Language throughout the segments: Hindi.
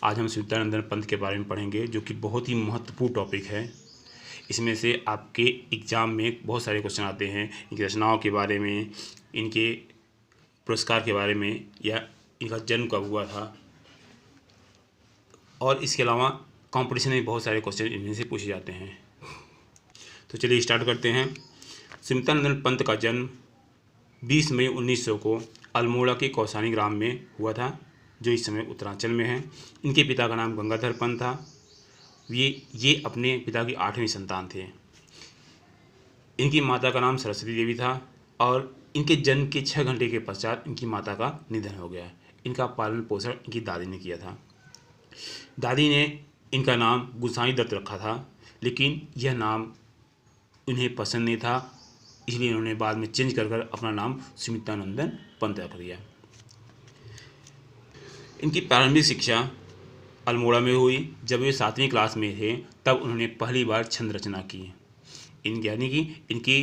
आज हम सुमित्रानंदन पंत के बारे में पढ़ेंगे, जो कि बहुत ही महत्वपूर्ण टॉपिक है। इसमें से आपके एग्ज़ाम में बहुत सारे क्वेश्चन आते हैं, इनकी रचनाओं के बारे में, इनके पुरस्कार के बारे में, या इनका जन्म कब हुआ था। और इसके अलावा कंपटीशन में बहुत सारे क्वेश्चन इनमें से पूछे जाते हैं। तो चलिए स्टार्ट करते हैं। सुमित्रानंदन पंत का जन्म 20 मई 1900 को अल्मोड़ा के कौसानी ग्राम में हुआ था, जो इस समय उत्तरांचल में है। इनके पिता का नाम गंगाधर पंत था। ये अपने पिता की 8वीं संतान थे। इनकी माता का नाम सरस्वती देवी था और इनके जन्म के 6 घंटे के पश्चात इनकी माता का निधन हो गया। इनका पालन पोषण इनकी दादी ने किया था। दादी ने इनका नाम गुसाई दत्त रखा था, लेकिन यह नाम उन्हें पसंद नहीं था, इसलिए इन्होंने बाद में चेंज कर अपना नाम सुमित्रानंदन पंत रख दिया। इनकी प्रारंभिक शिक्षा अल्मोड़ा में हुई। जब वे 7वीं क्लास में थे तब उन्होंने पहली बार छंद रचना की। यानी कि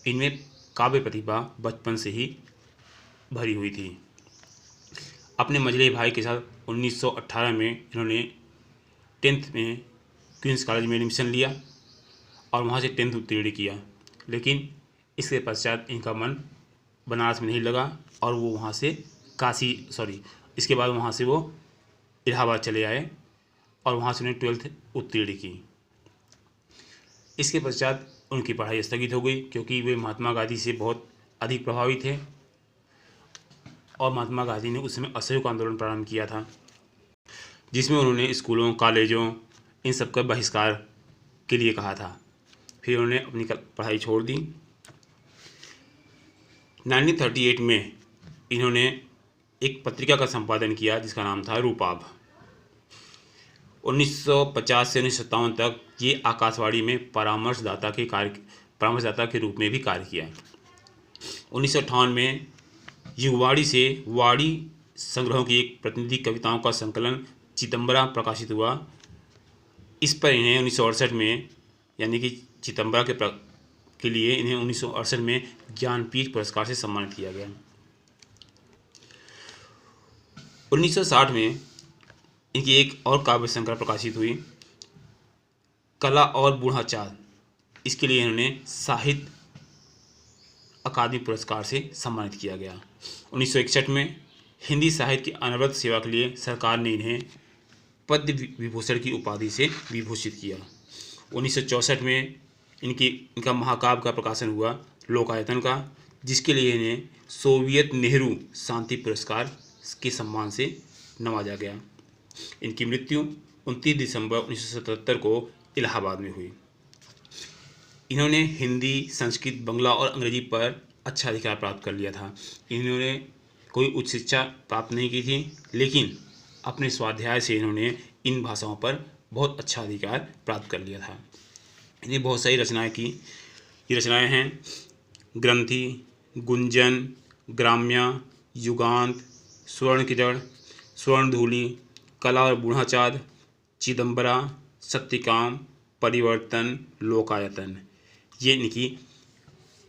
इनमें काव्य प्रतिभा बचपन से ही भरी हुई थी। अपने मझले भाई के साथ 1918 में इन्होंने 10th में क्वींस कॉलेज में एडमिशन लिया और वहाँ से 10th उत्तीर्ण किया, लेकिन इसके पश्चात इनका मन बनारस में नहीं लगा और वो वहाँ से इसके बाद वहाँ से वो इलाहाबाद चले आए और वहाँ से उन्हें 12th उत्तीर्ण की। इसके पश्चात उनकी पढ़ाई स्थगित हो गई, क्योंकि वे महात्मा गांधी से बहुत अधिक प्रभावित थे और महात्मा गांधी ने उस समय असहयोग आंदोलन प्रारंभ किया था, जिसमें उन्होंने स्कूलों, कॉलेजों, इन सब का बहिष्कार के लिए कहा था। फिर उन्होंने अपनी पढ़ाई छोड़ दी। 1938 में इन्होंने एक पत्रिका का संपादन किया जिसका नाम था रूपाभ। 1950 से 1957 तक ये आकाशवाणी में परामर्शदाता के रूप में भी कार्य किया। 1958 में युगवाणी से वाणी संग्रहों की एक प्रतिनिधि कविताओं का संकलन चिदंबरा प्रकाशित हुआ। इस पर इन्हें 1968 में, यानी कि चिदंबरा के लिए इन्हें 1968 में ज्ञानपीठ पुरस्कार से सम्मानित किया गया। 1960 में इनकी एक और काव्य संग्रह प्रकाशित हुई, कला और बूढ़ाचार। इसके लिए इन्होंने साहित्य अकादमी पुरस्कार से सम्मानित किया गया। 1961 में हिंदी साहित्य की अनवरत सेवा के लिए सरकार ने इन्हें पद्म विभूषण की उपाधि से विभूषित किया। 1964 में इनका महाकाव्य का प्रकाशन हुआ, लोकायतन का, जिसके लिए इन्हें सोवियत नेहरू शांति पुरस्कार के सम्मान से नवाजा गया। इनकी मृत्यु 29 दिसंबर 1977 को इलाहाबाद में हुई। इन्होंने हिंदी, संस्कृत, बंगला और अंग्रेजी पर अच्छा अधिकार प्राप्त कर लिया था। इन्होंने कोई उच्च शिक्षा प्राप्त नहीं की थी, लेकिन अपने स्वाध्याय से इन्होंने इन भाषाओं पर बहुत अच्छा अधिकार प्राप्त कर लिया था। इन्हें बहुत सारी रचनाएं की। ये रचनाएं हैं ग्रंथि, गुंजन, ग्राम्या, युगांत, स्वर्ण किरण, स्वर्णधूलि, कला और बूढ़ाचार, चिदंबरा, सत्यकाम, परिवर्तन, लोकायतन। ये इनकी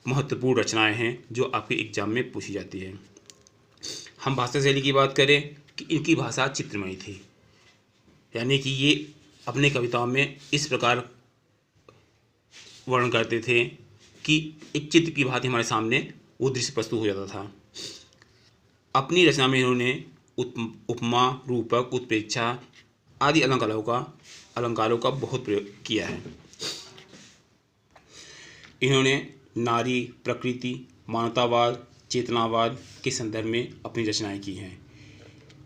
महत्वपूर्ण रचनाएं हैं जो आपके एग्जाम में पूछी जाती है। हम भाषा शैली की बात करें कि इनकी भाषा चित्रमयी थी, यानी कि ये अपने कविताओं में इस प्रकार वर्णन करते थे कि एक चित्र की भांति हमारे सामने वो दृश्य प्रस्तुत हो जाता था। अपनी रचना में इन्होंने उपमा, रूपक, उत्प्रेक्षा आदि अलंकारों का बहुत प्रयोग किया है। इन्होंने नारी, प्रकृति, मानवतावाद, चेतनावाद के संदर्भ में अपनी रचनाएं की हैं।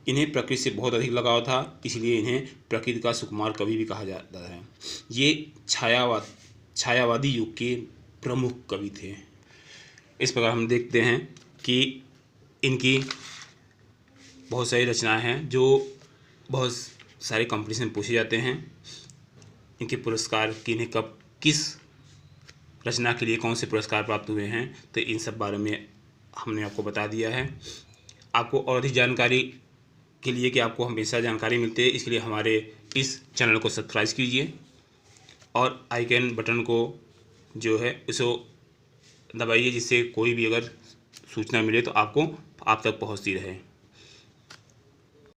इन्हें प्रकृति से बहुत अधिक लगाव था, इसलिए इन्हें प्रकृति का सुकुमार कवि भी कहा जाता है। ये छायावादी युग के प्रमुख कवि थे। इस प्रकार हम देखते हैं कि इनकी बहुत सारी रचनाएं हैं जो बहुत सारे कंपटीशन में पूछे जाते हैं। इनके पुरस्कार कि इन्हें कब, किस रचना के लिए कौन से पुरस्कार प्राप्त हुए हैं, तो इन सब बारे में हमने आपको बता दिया है। आपको और अधिक जानकारी के लिए कि आपको हमेशा जानकारी मिलती है, इसके लिए हमारे इस चैनल को सब्सक्राइब कीजिए और आइकन बटन को जो है उसको दबाइए, जिससे कोई भी अगर सूचना मिले तो आप तक पहुंचती रहे।